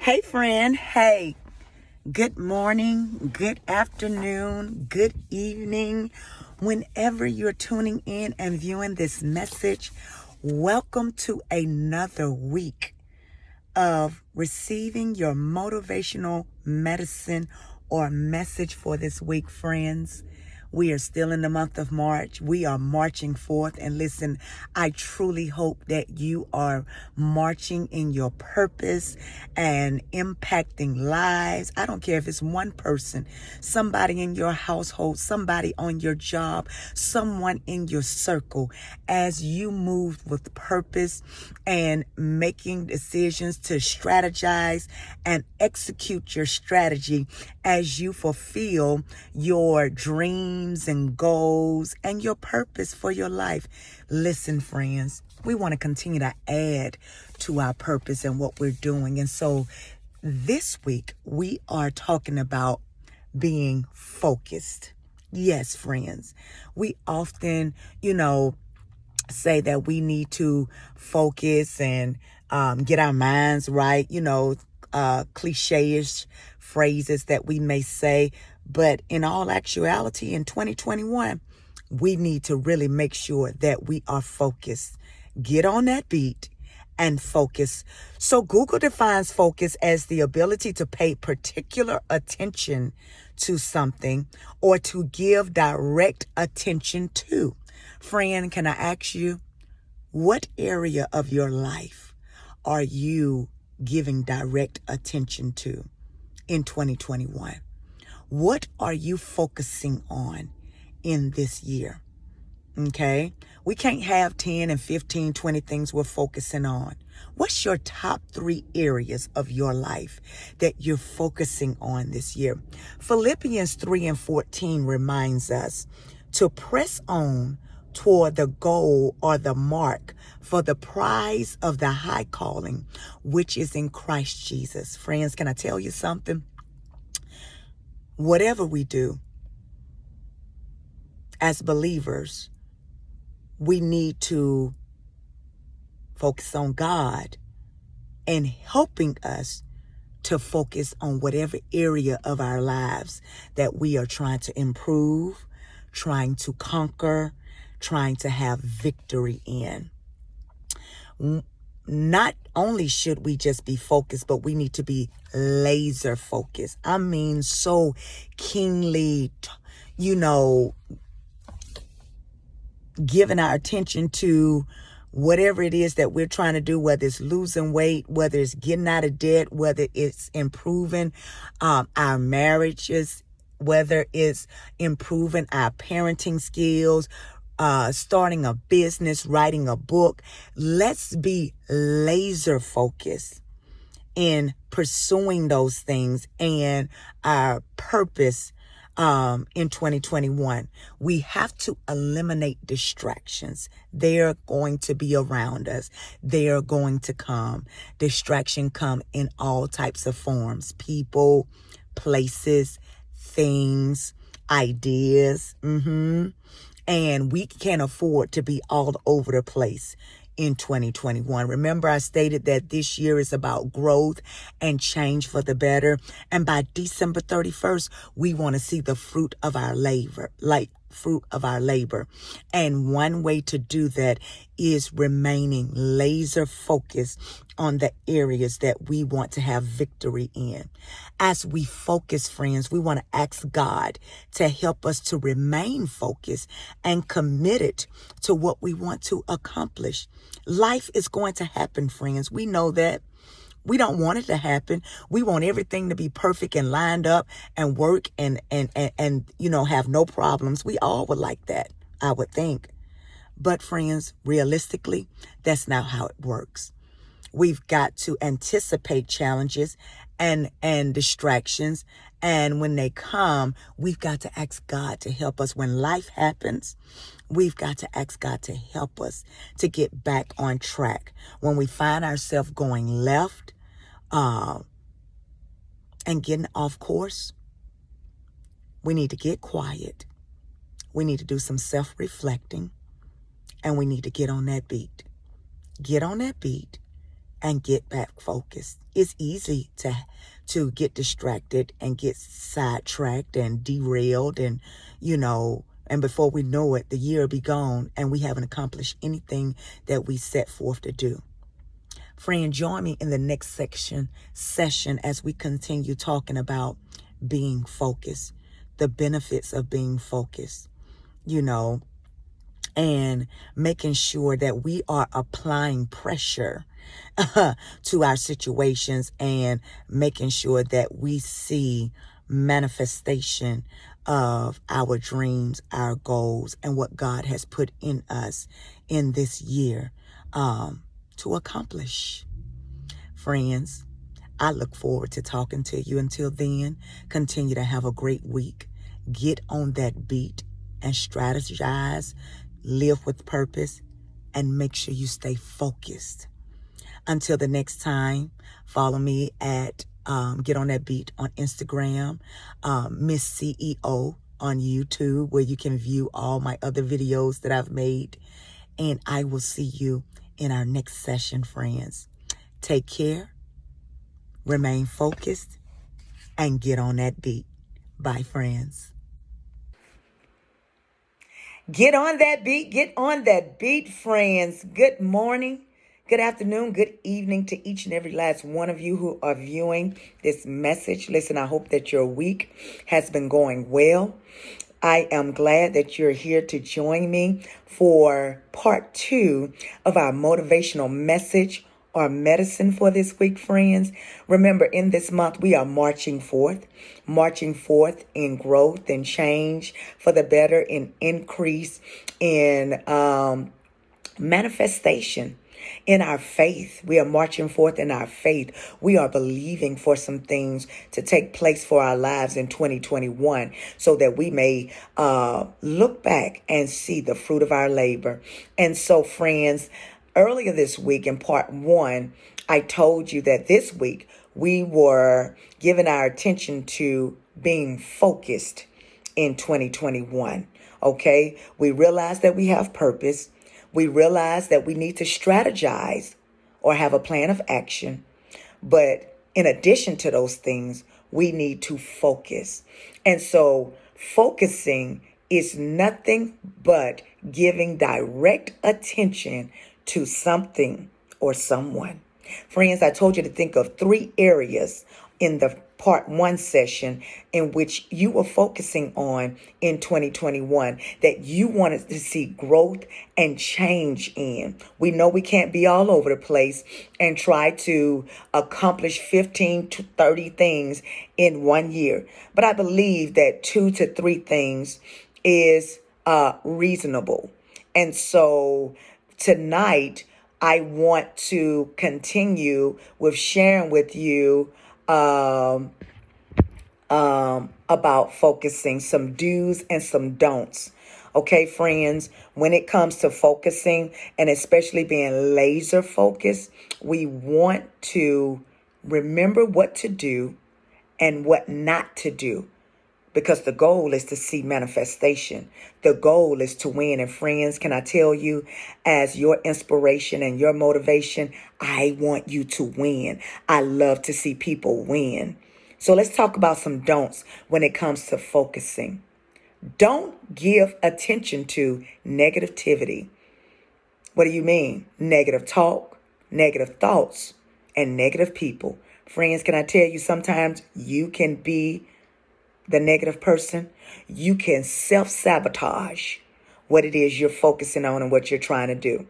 Hey, friend. Hey, good morning, good afternoon, good evening. Whenever you're tuning in and viewing this message, welcome to another week of receiving your motivational medicine or message for this week, friends. We are still in the month of March. We are marching forth. And listen, I truly hope that you are marching in your purpose and impacting lives. I don't care if it's one person, somebody in your household, somebody on your job, someone in your circle, as you move with purpose and making decisions to strategize and execute your strategy as you fulfill your dreams and goals and your purpose for your life. Listen, friends, we want to continue to add to our purpose and what we're doing. And so this week we are talking about being focused. Yes, friends, we often, say that we need to focus and get our minds right, cliche-ish phrases that we may say. But in all actuality, in 2021, we need to really make sure that we are focused. Get on that beat and focus. So Google defines focus as the ability to pay particular attention to something or to give direct attention to. Friend, can I ask you, what area of your life are you giving direct attention to in 2021? What are you focusing on in this year? Okay? We can't have 10 and 15, 20 things we're focusing on. What's your top 3 areas of your life that you're focusing on this year? Philippians 3:14 reminds us to press on toward the goal or the mark for the prize of the high calling, which is in Christ Jesus. Friends, can I tell you something? Whatever we do as believers, we need to focus on God and helping us to focus on whatever area of our lives that we are trying to improve, trying to conquer, trying to have victory in. Not only should we just be focused, but we need to be laser focused. I mean, so keenly, giving our attention to whatever it is that we're trying to do, whether it's losing weight, whether it's getting out of debt, whether it's improving our marriages, whether it's improving our parenting skills, starting a business, writing a book. Let's be laser focused in pursuing those things and our purpose in 2021. We have to eliminate distractions. They're going to be around us. They are going to come. Distraction come in all types of forms: people, places, things, ideas. And we can't afford to be all over the place in 2021. Remember, I stated that this year is about growth and change for the better. And by December 31st, we want to see the fruit of our labor, And one way to do that is remaining laser focused on the areas that we want to have victory in. As we focus, friends, we want to ask God to help us to remain focused and committed to what we want to accomplish. Life is going to happen, friends. We know that. We don't want it to happen. We want everything to be perfect and lined up and work and have no problems. We all would like that, I would think. But friends, realistically, that's not how it works. We've got to anticipate challenges and distractions. And when they come, we've got to ask God to help us. When life happens, we've got to ask God to help us to get back on track. When we find ourselves going left and getting off course, we need to get quiet. We need to do some self-reflecting, and we need to get on that beat. Get on that beat and get back focused. It's easy to get distracted and get sidetracked and derailed and before we know it, the year will be gone and we haven't accomplished anything that we set forth to do. Friend, join me in the next session as we continue talking about being focused, the benefits of being focused, and making sure that we are applying pressure to our situations and making sure that we see manifestation of our dreams, our goals, and what God has put in us in this year to accomplish. Friends, I look forward to talking to you. Until then, continue to have a great week. Get on that beat and strategize, live with purpose, and make sure you stay focused. Until the next time, follow me at Get On That Beat on Instagram, Miss CEO on YouTube, where you can view all my other videos that I've made. And I will see you in our next session, friends. Take care, remain focused, and get on that beat. Bye, friends. Get on that beat, friends. Good morning, good afternoon, good evening to each and every last one of you who are viewing this message. Listen, I hope that your week has been going well. I am glad that you're here to join me for part 2 of our motivational message or medicine for this week, friends. Remember, in this month, we are marching forth in growth and change for the better, in increase, in manifestation. In our faith, we are marching forth in our faith. We are believing for some things to take place for our lives in 2021 so that we may look back and see the fruit of our labor. And so, friends, earlier this week in part 1, I told you that this week we were giving our attention to being focused in 2021. Okay, we realize that we have purpose. We realize that we need to strategize or have a plan of action. But in addition to those things, we need to focus. And so focusing is nothing but giving direct attention to something or someone. Friends, I told you to think of 3 areas in the part 1 session in which you were focusing on in 2021 that you wanted to see growth and change in. We know we can't be all over the place and try to accomplish 15 to 30 things in 1 year. But I believe that 2 to 3 things is reasonable. And so tonight, I want to continue with sharing with you about focusing, some do's and some don'ts. Okay, friends, when it comes to focusing and especially being laser focused, we want to remember what to do and what not to do. Because the goal is to see manifestation. The goal is to win. And friends, can I tell you, as your inspiration and your motivation, I want you to win. I love to see people win. So let's talk about some don'ts when it comes to focusing. Don't give attention to negativity. What do you mean? Negative talk, negative thoughts, and negative people. Friends, can I tell you, sometimes you can be the negative person. You can self-sabotage what it is you're focusing on and what you're trying to do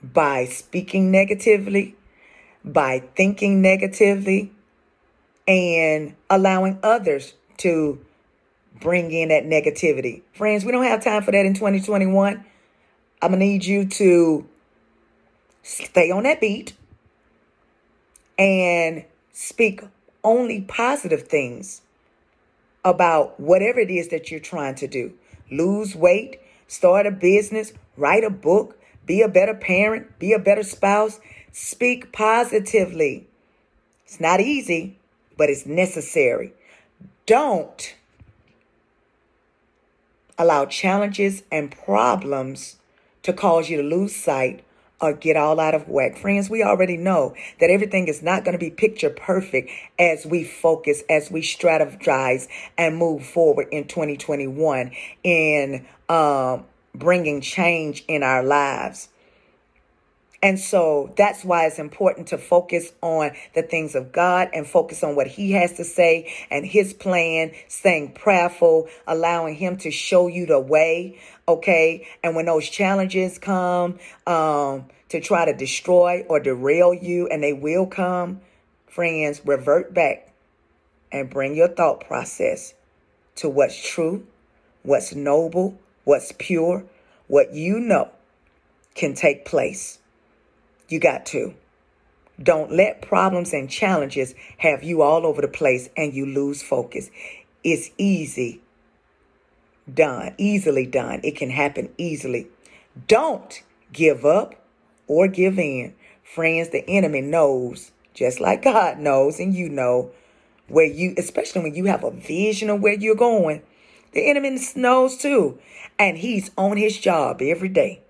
by speaking negatively, by thinking negatively, and allowing others to bring in that negativity. Friends, we don't have time for that in 2021. I'm going to need you to stay on that beat and speak only positive things about whatever it is that you're trying to do. Lose weight, start a business, write a book, be a better parent, be a better spouse. Speak positively. It's not easy, but it's necessary. Don't allow challenges and problems to cause you to lose sight or get all out of whack. Friends, we already know that everything is not going to be picture perfect as we focus, as we strategize and move forward in 2021 in bringing change in our lives. And so that's why it's important to focus on the things of God and focus on what he has to say and his plan, staying prayerful, allowing him to show you the way. Okay. And when those challenges come to try to destroy or derail you, and they will come, friends, revert back and bring your thought process to what's true, what's noble, what's pure, what you know can take place. You got to. Don't let problems and challenges have you all over the place and you lose focus. It's easily done. It can happen easily. Don't give up or give in. Friends, the enemy knows, just like God knows, and you know, where you, especially when you have a vision of where you're going, the enemy knows too. And he's on his job every day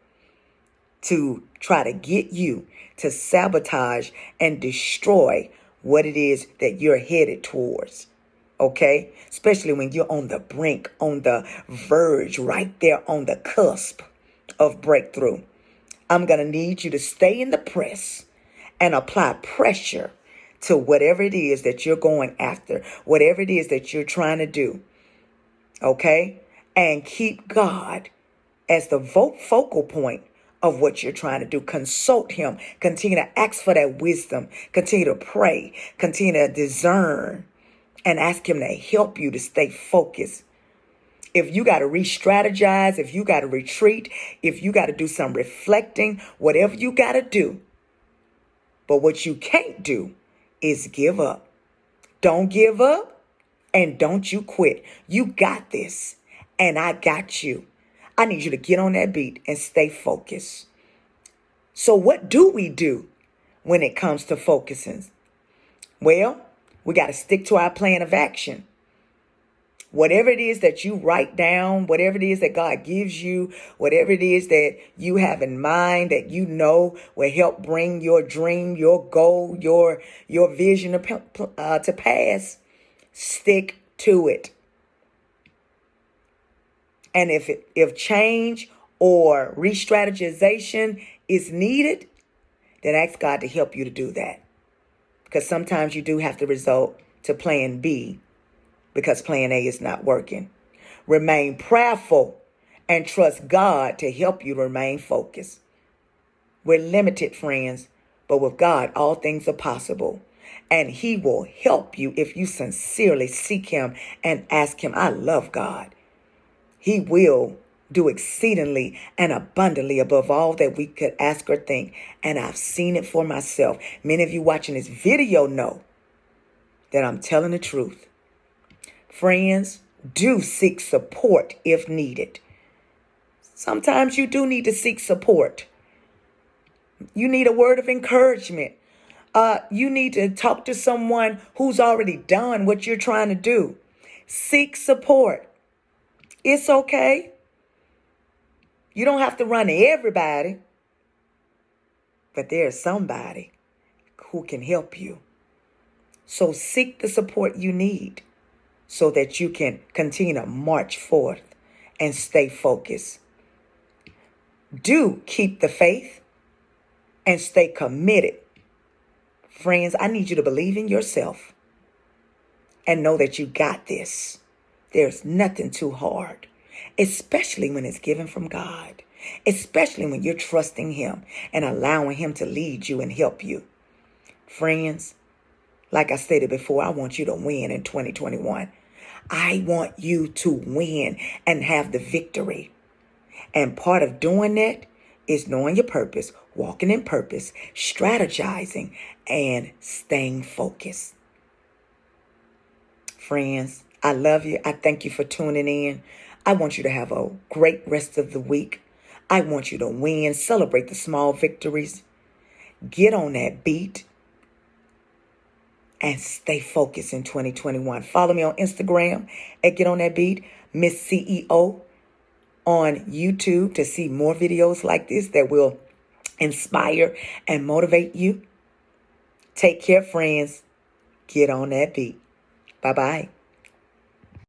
to try to get you to sabotage and destroy what it is that you're headed towards. Okay? Especially when you're on the brink, on the verge, right there on the cusp of breakthrough. I'm going to need you to stay in the press and apply pressure to whatever it is that you're going after, whatever it is that you're trying to do. Okay? And keep God as the focal point of what you're trying to do. Consult him. Continue to ask for that wisdom. Continue to pray. Continue to discern and ask him to help you to stay focused. If you got to re-strategize, if you got to retreat, if you got to do some reflecting, whatever you got to do. But what you can't do is give up. Don't give up and don't you quit. You got this and I got you. I need you to get on that beat and stay focused. So what do we do when it comes to focusing? Well, we got to stick to our plan of action. Whatever it is that you write down, whatever it is that God gives you, whatever it is that you have in mind that you know will help bring your dream, your goal, your vision to pass, stick to it. And if change or re-strategization is needed, then ask God to help you to do that. Because sometimes you do have to resort to plan B because plan A is not working. Remain prayerful and trust God to help you remain focused. We're limited, friends, but with God, all things are possible. And he will help you if you sincerely seek him and ask him. I love God. He will do exceedingly and abundantly above all that we could ask or think. And I've seen it for myself. Many of you watching this video know that I'm telling the truth. Friends, do seek support if needed. Sometimes you do need to seek support. You need a word of encouragement. You need to talk to someone who's already done what you're trying to do. Seek support. It's okay. You don't have to run to everybody, but there's somebody who can help you. So seek the support you need so that you can continue to march forth and stay focused. Do keep the faith and stay committed. Friends, I need you to believe in yourself and know that you got this. There's nothing too hard, especially when it's given from God, especially when you're trusting him and allowing him to lead you and help you. Friends, like I stated before, I want you to win in 2021. I want you to win and have the victory. And part of doing that is knowing your purpose, walking in purpose, strategizing, and staying focused. Friends, I love you. I thank you for tuning in. I want you to have a great rest of the week. I want you to win, celebrate the small victories, get on that beat, and stay focused in 2021. Follow me on Instagram at Get On That Beat, Miss CEO on YouTube to see more videos like this that will inspire, and motivate you. Take care, friends. Get on that beat. Bye-bye.